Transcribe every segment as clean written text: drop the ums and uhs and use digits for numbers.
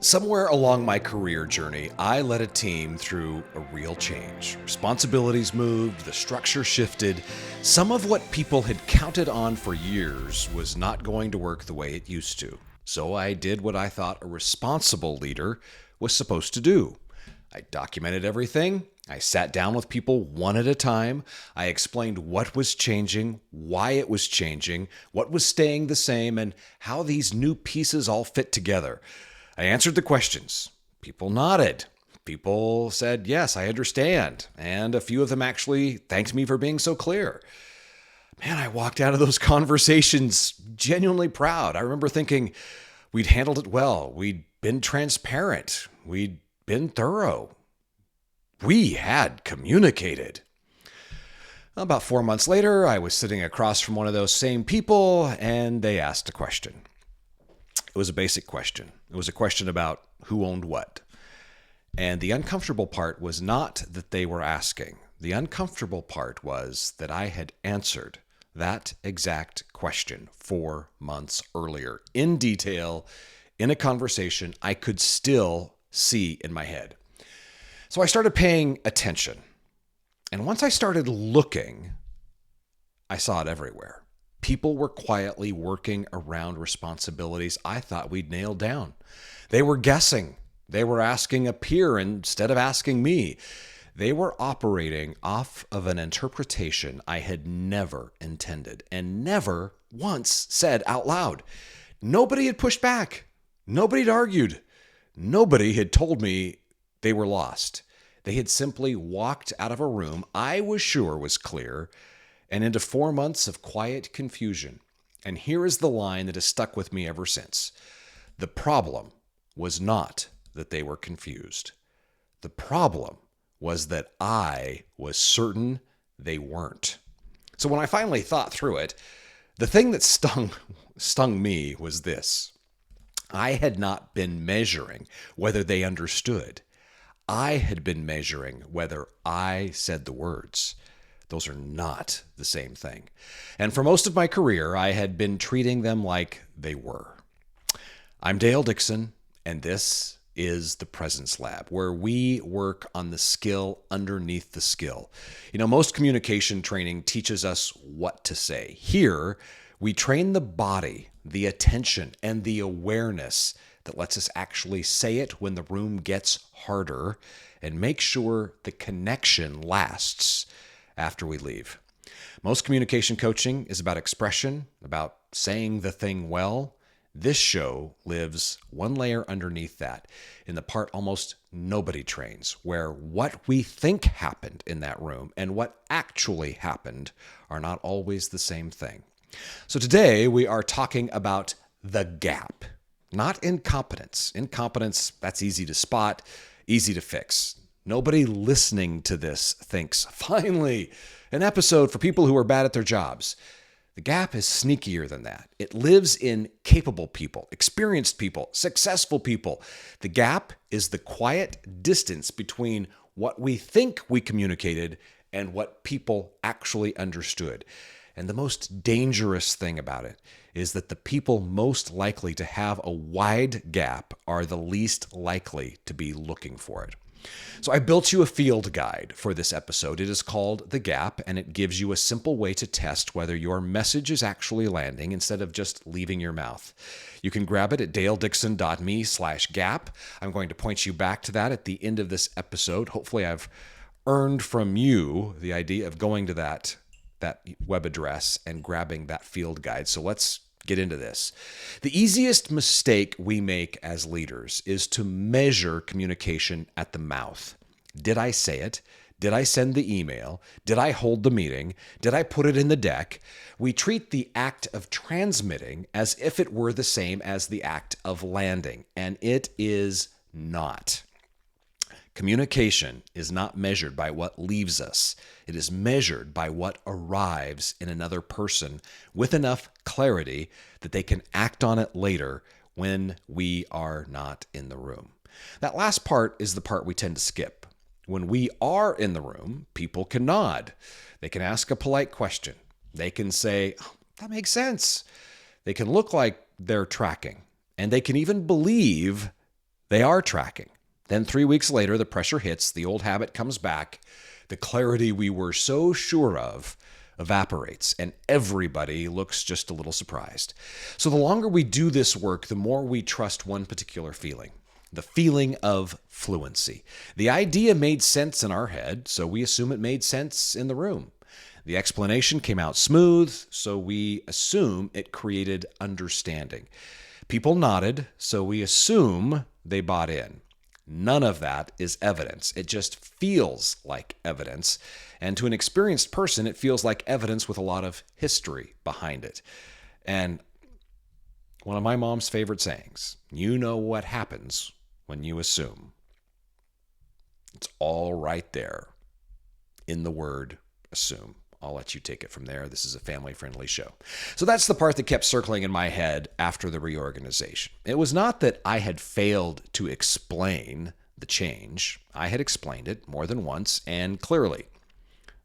Somewhere along my career journey, I led a team through a real change. Responsibilities moved, the structure shifted. Some of what people had counted on for years was not going to work the way it used to. So I did what I thought a responsible leader was supposed to do. I documented everything. I sat down with people one at a time. I explained what was changing, why it was changing, what was staying the same, and how these new pieces all fit together. I answered the questions. People nodded. People said, yes, I understand. And a few of them actually thanked me for being so clear. Man, I walked out of those conversations genuinely proud. I remember thinking we'd handled it well. We'd been transparent. We'd been thorough. We had communicated. About 4 months later, I was sitting across from one of those same people, and they asked a question. It was a basic question. It was a question about who owned what. And the uncomfortable part was not that they were asking. The uncomfortable part was that I had answered that exact question 4 months earlier in detail in a conversation I could still see in my head. So I started paying attention. And once I started looking, I saw it everywhere. People were quietly working around responsibilities I thought we'd nailed down. They were guessing. They were asking a peer instead of asking me. They were operating off of an interpretation I had never intended and never once said out loud. Nobody had pushed back. Nobody had argued. Nobody had told me they were lost. They had simply walked out of a room I was sure was clear and into 4 months of quiet confusion. And here is the line that has stuck with me ever since. The problem was not that they were confused. The problem was that I was certain they weren't. So when I finally thought through it, the thing that stung me was this. I had not been measuring whether they understood. I had been measuring whether I said the words. Those are not the same thing. And for most of my career, I had been treating them like they were. I'm Dale Dixon, and this is the Presence Lab, where we work on the skill underneath the skill. You know, most communication training teaches us what to say. Here, we train the body, the attention, and the awareness that lets us actually say it when the room gets harder and make sure the connection lasts after we leave. Most communication coaching is about expression, about saying the thing well. This show lives one layer underneath that, in the part almost nobody trains, where what we think happened in that room and what actually happened are not always the same thing. So today we are talking about the gap, not incompetence. Incompetence, that's easy to spot, easy to fix. Nobody listening to this thinks, finally, an episode for people who are bad at their jobs. The gap is sneakier than that. It lives in capable people, experienced people, successful people. The gap is the quiet distance between what we think we communicated and what people actually understood. And the most dangerous thing about it is that the people most likely to have a wide gap are the least likely to be looking for it. So I built you a field guide for this episode. It is called The Gap, and it gives you a simple way to test whether your message is actually landing instead of just leaving your mouth. You can grab it at daledixon.me/gap. I'm going to point you back to that at the end of this episode. Hopefully I've earned from you the idea of going to that web address and grabbing that field guide. So let's get into this. The easiest mistake we make as leaders is to measure communication at the mouth. Did I say it? Did I send the email? Did I hold the meeting? Did I put it in the deck? We treat the act of transmitting as if it were the same as the act of landing, and it is not. Communication is not measured by what leaves us. It is measured by what arrives in another person with enough clarity that they can act on it later when we are not in the room. That last part is the part we tend to skip. When we are in the room, people can nod. They can ask a polite question. They can say, oh, that makes sense. They can look like they're tracking. And they can even believe They are tracking. Then 3 weeks later, the pressure hits, the old habit comes back, the clarity we were so sure of evaporates, and everybody looks just a little surprised. So the longer we do this work, the more we trust one particular feeling, the feeling of fluency. The idea made sense in our head, so we assume it made sense in the room. The explanation came out smooth, so we assume it created understanding. People nodded, so we assume they bought in. None of that is evidence. It just feels like evidence. And to an experienced person, it feels like evidence with a lot of history behind it. And one of my mom's favorite sayings, you know what happens when you assume. It's all right there in the word assume. I'll let you take it from there. This is a family-friendly show. So that's the part that kept circling in my head after the reorganization. It was not that I had failed to explain the change. I had explained it more than once and clearly,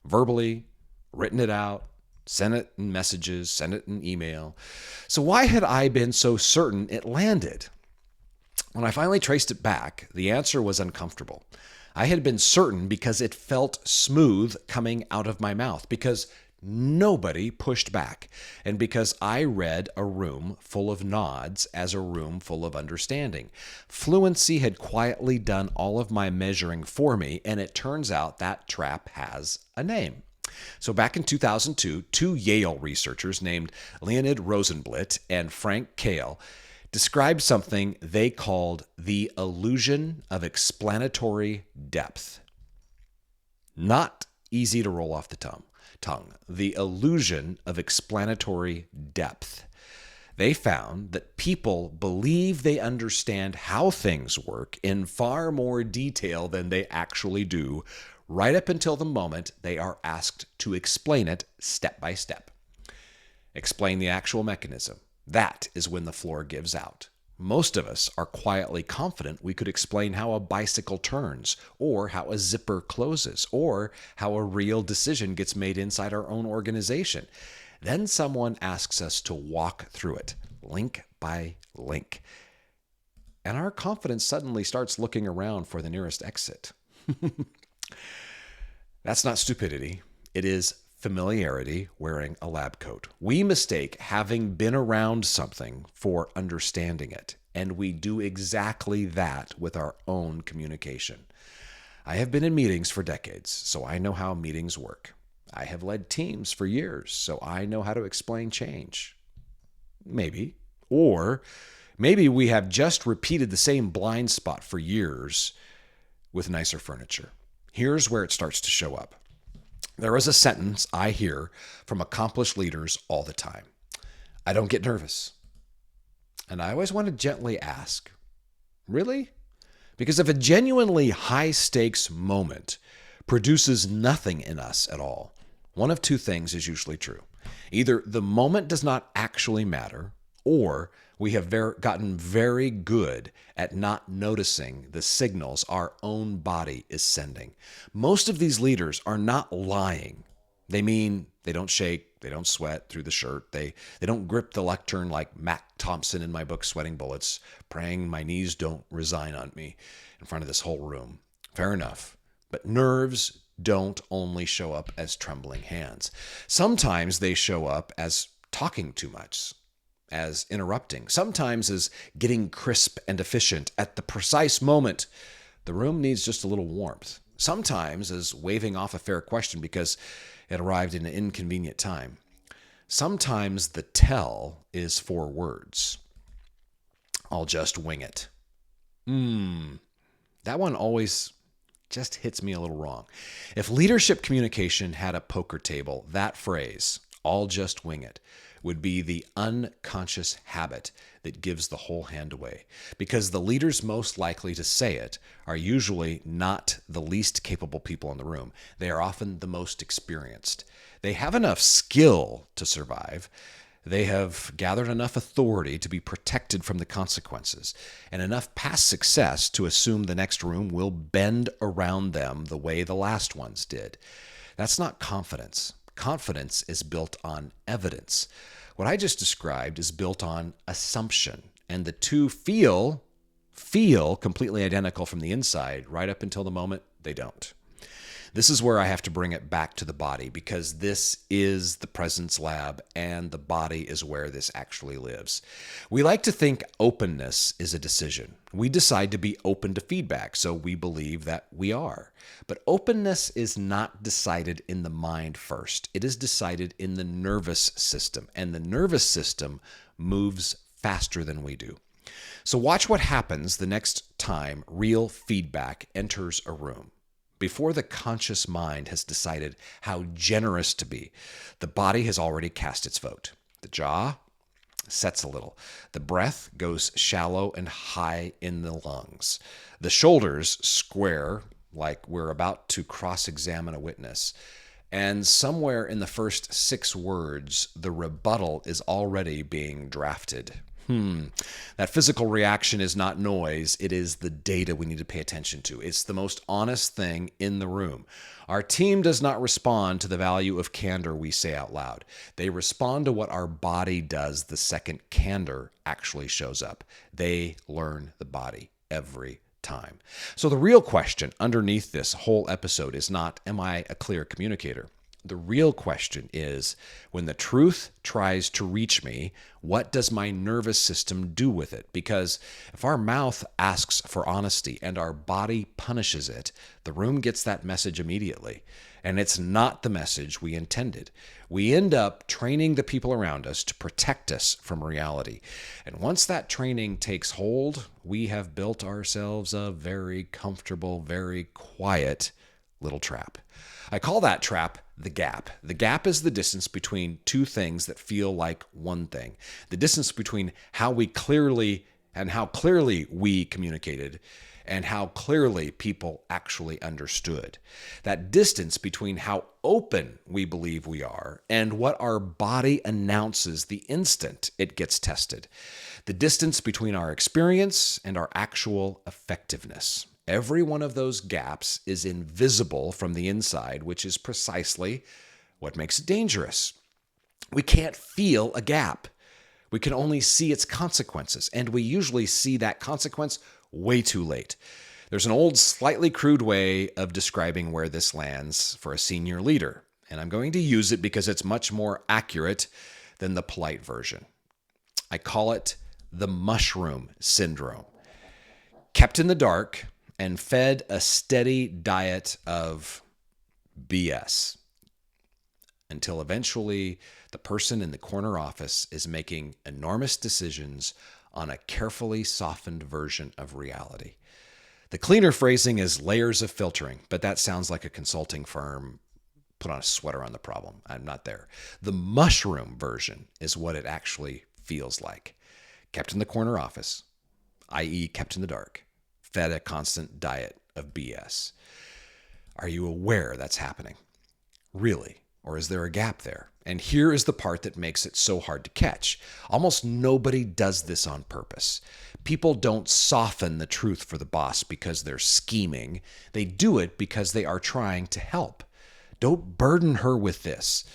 verbally, written it out, sent it in messages, sent it in email. So why had I been so certain it landed? When I finally traced it back, the answer was uncomfortable. I had been certain because it felt smooth coming out of my mouth, because nobody pushed back, and because I read a room full of nods as a room full of understanding. Fluency had quietly done all of my measuring for me, and it turns out that trap has a name. So back in 2002, two Yale researchers named Leonid Rosenblit and Frank Kale described something they called the illusion of explanatory depth. Not easy to roll off the tongue. The illusion of explanatory depth. They found that people believe they understand how things work in far more detail than they actually do, right up until the moment they are asked to explain it step by step. Explain the actual mechanism. That is when the floor gives out. Most of us are quietly confident we could explain how a bicycle turns, or how a zipper closes, or how a real decision gets made inside our own organization. Then someone asks us to walk through it, link by link. And our confidence suddenly starts looking around for the nearest exit. That's not stupidity. It is familiarity wearing a lab coat. We mistake having been around something for understanding it, and we do exactly that with our own communication. I have been in meetings for decades, so I know how meetings work. I have led teams for years, so I know how to explain change. Maybe. Or maybe we have just repeated the same blind spot for years with nicer furniture. Here's where it starts to show up. There is a sentence I hear from accomplished leaders all the time. I don't get nervous. And I always want to gently ask, really? Because if a genuinely high-stakes moment produces nothing in us at all, one of two things is usually true. Either the moment does not actually matter, or we have gotten very good at not noticing the signals our own body is sending. Most of these leaders are not lying. They mean they don't shake, they don't sweat through the shirt, they don't grip the lectern like Matt Thompson in my book, Sweating Bullets, praying my knees don't resign on me in front of this whole room. Fair enough. But nerves don't only show up as trembling hands. Sometimes they show up as talking too much, as interrupting, sometimes as getting crisp and efficient at the precise moment the room needs just a little warmth, sometimes as waving off a fair question because it arrived in an inconvenient time. Sometimes the tell is 4 words. I'll just wing it. That one always just hits me a little wrong. If leadership communication had a poker table, that phrase, I'll just wing it, would be the unconscious habit that gives the whole hand away. Because the leaders most likely to say it are usually not the least capable people in the room. They are often the most experienced. They have enough skill to survive. They have gathered enough authority to be protected from the consequences, and enough past success to assume the next room will bend around them the way the last ones did. That's not confidence. Confidence is built on evidence. What I just described is built on assumption, and the two feel feel completely identical from the inside right up until the moment they don't. This is where I have to bring it back to the body, because this is the presence lab and the body is where this actually lives. We like to think openness is a decision. We decide to be open to feedback, so we believe that we are. But openness is not decided in the mind first. It is decided in the nervous system, and the nervous system moves faster than we do. So watch what happens the next time real feedback enters a room. Before the conscious mind has decided how generous to be, the body has already cast its vote. The jaw sets a little. The breath goes shallow and high in the lungs. The shoulders square like we're about to cross-examine a witness. And somewhere in the first 6 words, the rebuttal is already being drafted. That physical reaction is not noise. It is the data we need to pay attention to. It's the most honest thing in the room. Our team does not respond to the value of candor we say out loud. They respond to what our body does the second candor actually shows up. They learn the body every time. So the real question underneath this whole episode is not, am I a clear communicator? The real question is, when the truth tries to reach me, what does my nervous system do with it? Because if our mouth asks for honesty and our body punishes it, the room gets that message immediately. And it's not the message we intended. We end up training the people around us to protect us from reality. And once that training takes hold, we have built ourselves a very comfortable, very quiet little trap. I call that trap the gap. The gap is the distance between two things that feel like one thing. The distance between how clearly we communicated and how clearly people actually understood. That distance between how open we believe we are and what our body announces the instant it gets tested. The distance between our experience and our actual effectiveness. Every one of those gaps is invisible from the inside, which is precisely what makes it dangerous. We can't feel a gap. We can only see its consequences, and we usually see that consequence way too late. There's an old, slightly crude way of describing where this lands for a senior leader, and I'm going to use it because it's much more accurate than the polite version. I call it the mushroom syndrome. Kept in the dark and fed a steady diet of BS until eventually the person in the corner office is making enormous decisions on a carefully softened version of reality. The cleaner phrasing is layers of filtering, but that sounds like a consulting firm put on a sweater on the problem. I'm not there. The mushroom version is what it actually feels like. Kept in the corner office, i.e. kept in the dark. Fed a constant diet of BS. Are you aware that's happening? Really? Or is there a gap there? And here is the part that makes it so hard to catch. Almost nobody does this on purpose. People don't soften the truth for the boss because they're scheming. They do it because they are trying to help. Don't burden her with this.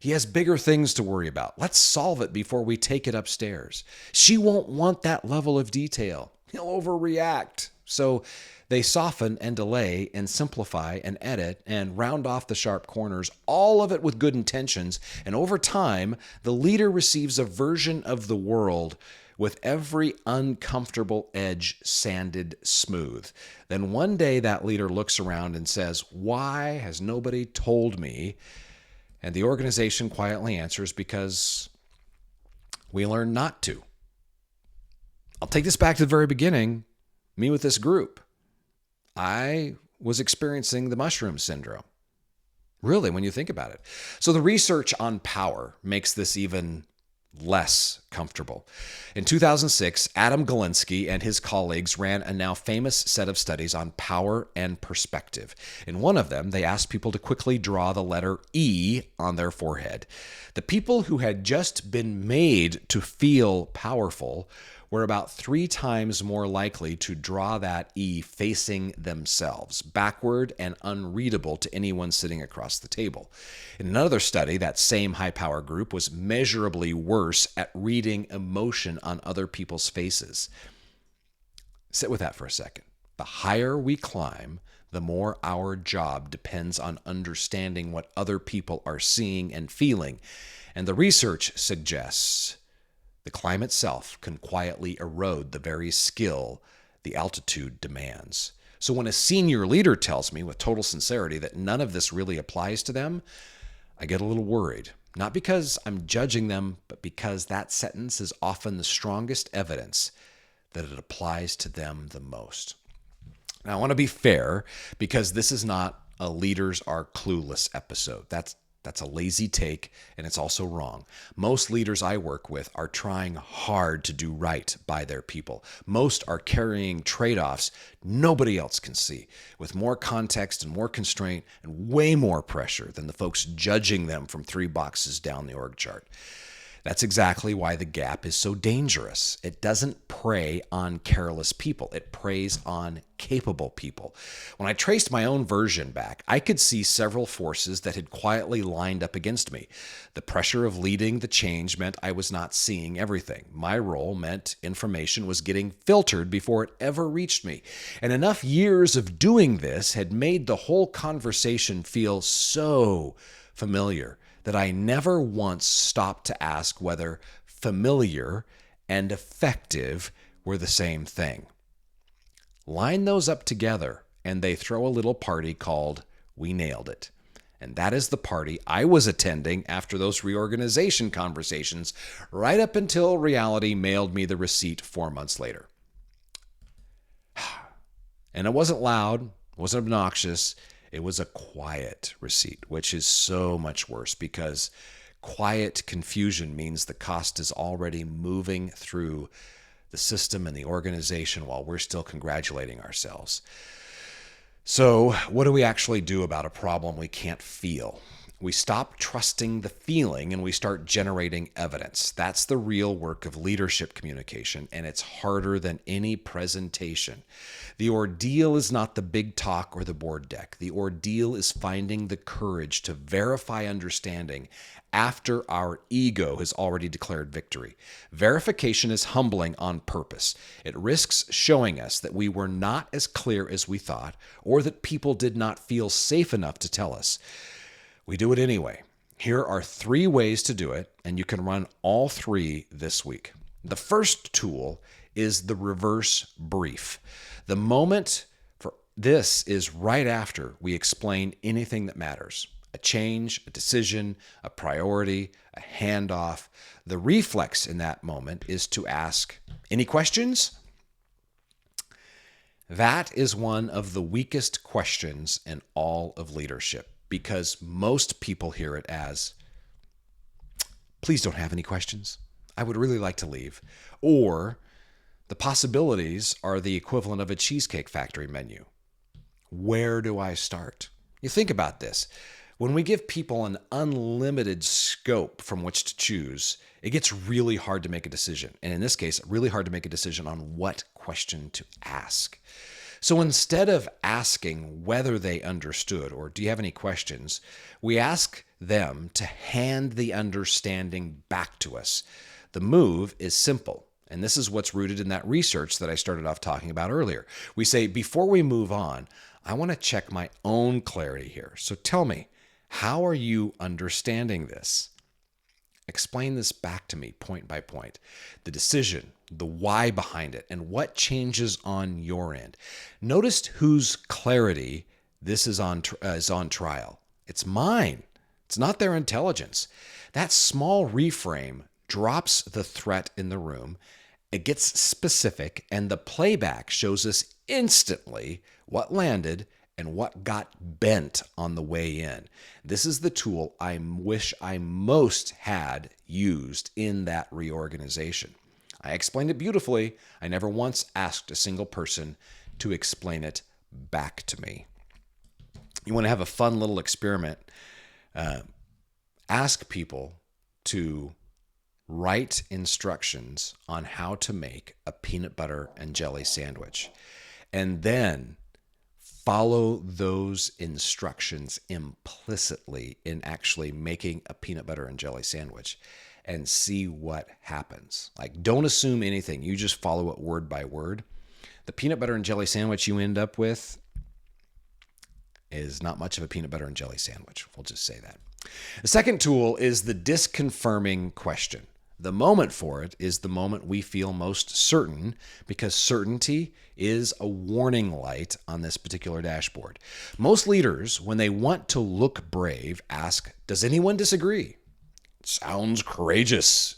He has bigger things to worry about. Let's solve it before we take it upstairs. She won't want that level of detail. He'll overreact. So they soften and delay and simplify and edit and round off the sharp corners, all of it with good intentions. And over time, the leader receives a version of the world with every uncomfortable edge sanded smooth. Then one day that leader looks around and says, "Why has nobody told me?" And the organization quietly answers, "Because we learned not to." I'll take this back to the very beginning. Me with this group. I was experiencing the mushroom syndrome. Really, when you think about it. So the research on power makes this even less comfortable. In 2006, Adam Galinsky and his colleagues ran a now famous set of studies on power and perspective. In one of them, they asked people to quickly draw the letter E on their forehead. The people who had just been made to feel powerful were about 3 times more likely to draw that E facing themselves, backward and unreadable to anyone sitting across the table. In another study, that same high-power group was measurably worse at reading emotion on other people's faces. Sit with that for a second. The higher we climb, the more our job depends on understanding what other people are seeing and feeling. And the research suggests the climb itself can quietly erode the very skill the altitude demands. So when a senior leader tells me with total sincerity that none of this really applies to them, I get a little worried. Not because I'm judging them, but because that sentence is often the strongest evidence that it applies to them the most. Now, I want to be fair because this is not a leaders are clueless episode. That's a lazy take, and it's also wrong. Most leaders I work with are trying hard to do right by their people. Most are carrying trade-offs nobody else can see, with more context and more constraint and way more pressure than the folks judging them from 3 boxes down the org chart. That's exactly why the gap is so dangerous. It doesn't prey on careless people. It preys on capable people. When I traced my own version back, I could see several forces that had quietly lined up against me. The pressure of leading the change meant I was not seeing everything. My role meant information was getting filtered before it ever reached me. And enough years of doing this had made the whole conversation feel so familiar that I never once stopped to ask whether familiar and effective were the same thing. Line those up together, and they throw a little party called We Nailed It. And that is the party I was attending after those reorganization conversations, right up until reality mailed me the receipt 4 months later. And it wasn't loud, wasn't obnoxious. It was a quiet receipt, which is so much worse because quiet confusion means the cost is already moving through the system and the organization while we're still congratulating ourselves. So, what do we actually do about a problem we can't feel? We stop trusting the feeling and we start generating evidence. That's the real work of leadership communication, and it's harder than any presentation. The ordeal is not the big talk or the board deck. The ordeal is finding the courage to verify understanding after our ego has already declared victory. Verification is humbling on purpose. It risks showing us that we were not as clear as we thought, or that people did not feel safe enough to tell us. We do it anyway. Here are 3 ways to do it, and you can run all 3 this week. The first tool is the reverse brief. The moment for this is right after we explain anything that matters. A change, a decision, a priority, a handoff. The reflex in that moment is to ask, any questions? That is one of the weakest questions in all of leadership, because most people hear it as, please don't have any questions. I would really like to leave. Or the possibilities are the equivalent of a Cheesecake Factory menu. Where do I start? You think about this. When we give people an unlimited scope from which to choose, it gets really hard to make a decision. And in this case, really hard to make a decision on what question to ask. So instead of asking whether they understood or do you have any questions, we ask them to hand the understanding back to us. The move is simple, and this is what's rooted in that research that I started off talking about earlier. We say, before we move on, I want to check my own clarity here. So tell me, how are you understanding this? Explain this back to me point by point. The decision, the why behind it, and what changes on your end. Notice whose clarity this is on trial. It's mine. It's not their intelligence. That small reframe drops the threat in the room. It gets specific, and the playback shows us instantly what landed and what got bent on the way in. This is the tool I wish I most had used in that reorganization. I explained it beautifully. I never once asked a single person to explain it back to me. You want to have a fun little experiment? Ask people to write instructions on how to make a peanut butter and jelly sandwich, and then follow those instructions implicitly in actually making a peanut butter and jelly sandwich and see what happens. Like, don't assume anything. You just follow it word by word. The peanut butter and jelly sandwich you end up with is not much of a peanut butter and jelly sandwich. We'll just say that. The second tool is the disconfirming question. The moment for it is the moment we feel most certain, because certainty is a warning light on this particular dashboard. Most leaders, when they want to look brave, ask, "Does anyone disagree?" It sounds courageous.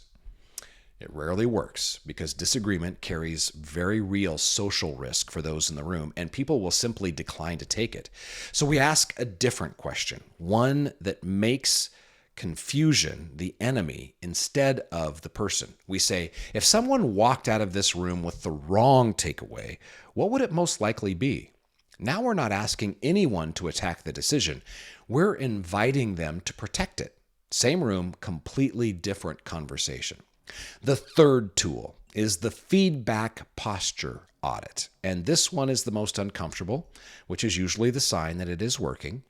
It rarely works because disagreement carries very real social risk for those in the room, and people will simply decline to take it. So we ask a different question, one that makes confusion the enemy instead of the person. We say, if someone walked out of this room with the wrong takeaway, what would it most likely be? Now we're not asking anyone to attack the decision. We're inviting them to protect it. Same room, completely different conversation. The third tool is the feedback posture audit. And this one is the most uncomfortable, which is usually the sign that it is working.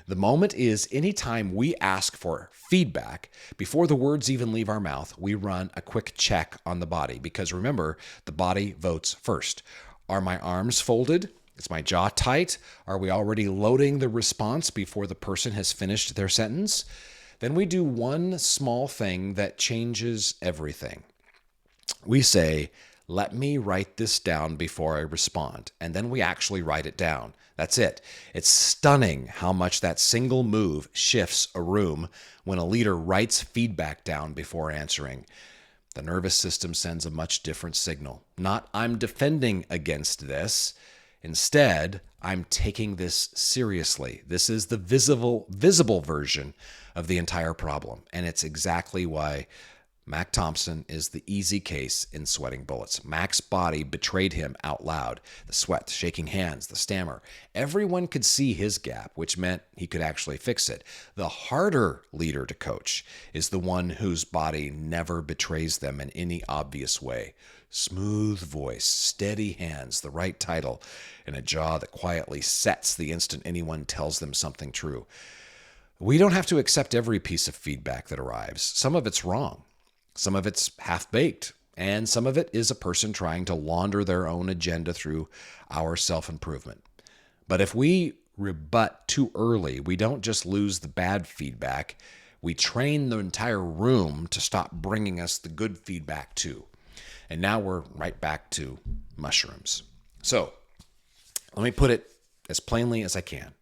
The moment is anytime we ask for feedback, before the words even leave our mouth, we run a quick check on the body. Because remember, the body votes first. Are my arms folded? Is my jaw tight? Are we already loading the response before the person has finished their sentence? Then we do one small thing that changes everything. We say, "Let me write this down before I respond." And then we actually write it down. That's it. It's stunning how much that single move shifts a room when a leader writes feedback down before answering. The nervous system sends a much different signal. Not, "I'm defending against this." Instead, "I'm taking this seriously." This is the visible version of the entire problem. And it's exactly why Mac Thompson is the easy case in sweating bullets. Mac's body betrayed him out loud. The sweat, the shaking hands, the stammer. Everyone could see his gap, which meant he could actually fix it. The harder leader to coach is the one whose body never betrays them in any obvious way. Smooth voice, steady hands, the right title, and a jaw that quietly sets the instant anyone tells them something true. We don't have to accept every piece of feedback that arrives. Some of it's wrong. Some of it's half-baked. And some of it is a person trying to launder their own agenda through our self-improvement. But if we rebut too early, we don't just lose the bad feedback. We train the entire room to stop bringing us the good feedback too. And now we're right back to mushrooms. So let me put it as plainly as I can.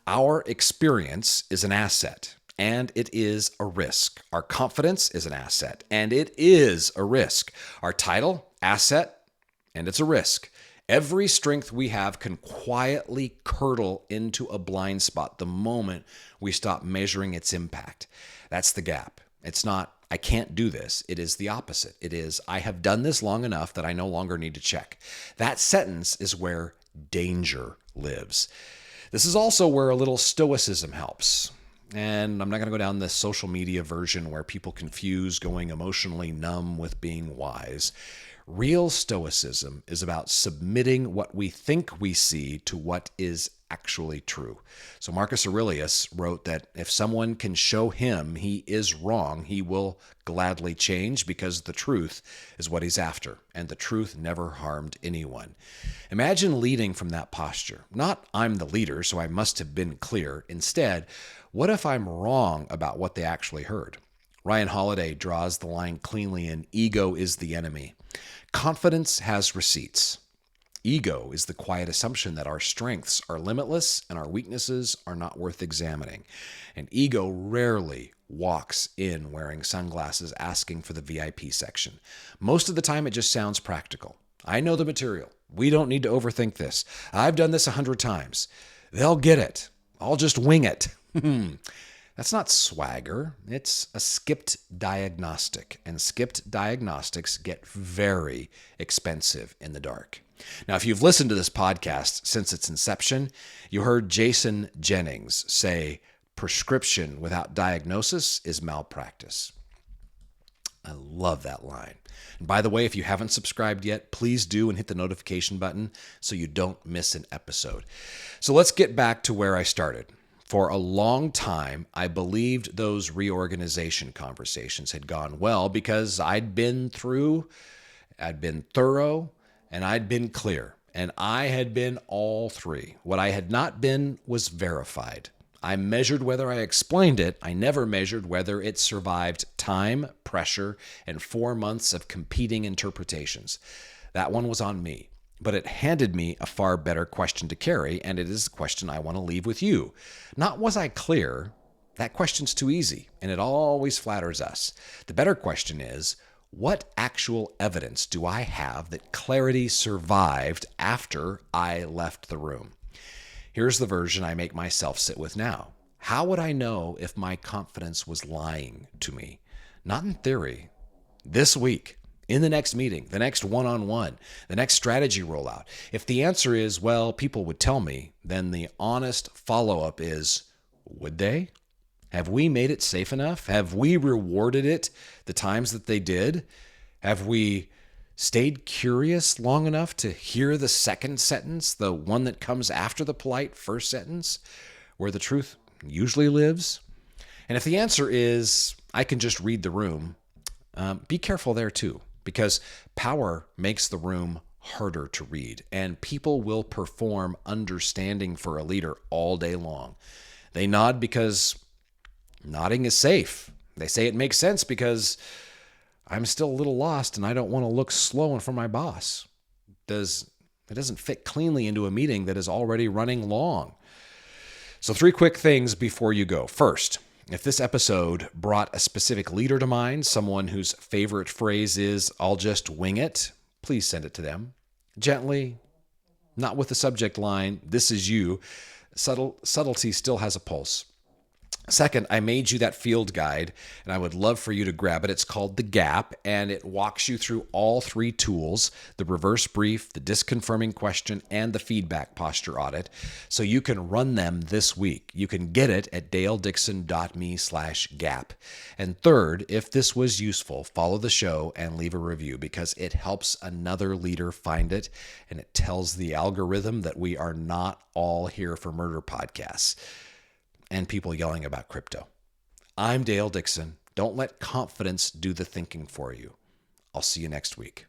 Our experience is an asset, and it is a risk. Our confidence is an asset, and it is a risk. Our title, asset, and it's a risk. Every strength we have can quietly curdle into a blind spot the moment we stop measuring its impact. That's the gap. It's not, "I can't do this." It is the opposite. It is, "I have done this long enough that I no longer need to check." That sentence is where danger lives. This is also where a little stoicism helps. And I'm not going to go down the social media version where people confuse going emotionally numb with being wise. Real stoicism is about submitting what we think we see to what is actually true. So Marcus Aurelius wrote that if someone can show him he is wrong, he will gladly change, because the truth is what he's after, and the truth never harmed anyone. Imagine leading from that posture. Not, "I'm the leader, so I must have been clear." Instead, what if I'm wrong about what they actually heard? Ryan Holiday draws the line cleanly in Ego is the Enemy. Confidence has receipts. Ego is the quiet assumption that our strengths are limitless and our weaknesses are not worth examining. And ego rarely walks in wearing sunglasses asking for the VIP section. Most of the time it just sounds practical. "I know the material. We don't need to overthink this. I've done this 100 times. They'll get it. I'll just wing it." That's not swagger. It's a skipped diagnostic. And skipped diagnostics get very expensive in the dark. Now, if you've listened to this podcast since its inception, you heard Jason Jennings say, "Prescription without diagnosis is malpractice." I love that line. And by the way, if you haven't subscribed yet, please do and hit the notification button so you don't miss an episode. So let's get back to where I started. For a long time, I believed those reorganization conversations had gone well because I'd been thorough, And I'd been clear, and I had been all three. What I had not been was verified. I measured whether I explained it. I never measured whether it survived time, pressure, and 4 months of competing interpretations. That one was on me. But it handed me a far better question to carry, and it is a question I want to leave with you. Not was I clear? That question's too easy, and it always flatters us. The better question is, what actual evidence do I have that clarity survived after I left the room? Here's the version I make myself sit with now. How would I know if my confidence was lying to me? Not in theory. This week, in the next meeting, the next one-on-one, the next strategy rollout. If the answer is, well, people would tell me, then the honest follow-up is, would they? Have we made it safe enough? Have we rewarded it the times that they did? Have we stayed curious long enough to hear the second sentence, the one that comes after the polite first sentence, where the truth usually lives? And if the answer is, I can just read the room, be careful there too, because power makes the room harder to read, and people will perform understanding for a leader all day long. They nod because nodding is safe. They say it makes sense because I'm still a little lost and I don't want to look slow in front of my boss. It doesn't fit cleanly into a meeting that is already running long. So 3 quick things before you go. First, if this episode brought a specific leader to mind, someone whose favorite phrase is, I'll just wing it, please send it to them. Gently, not with the subject line, this is you. Subtlety still has a pulse. Second, I made you that field guide, and I would love for you to grab it. It's called The Gap, and it walks you through all 3 tools, the reverse brief, the disconfirming question, and the feedback posture audit, so you can run them this week. You can get it at daledixon.me/gap. And third, if this was useful, follow the show and leave a review because it helps another leader find it, and it tells the algorithm that we are not all here for murder podcasts and people yelling about crypto. I'm Dale Dixon. Don't let confidence do the thinking for you. I'll see you next week.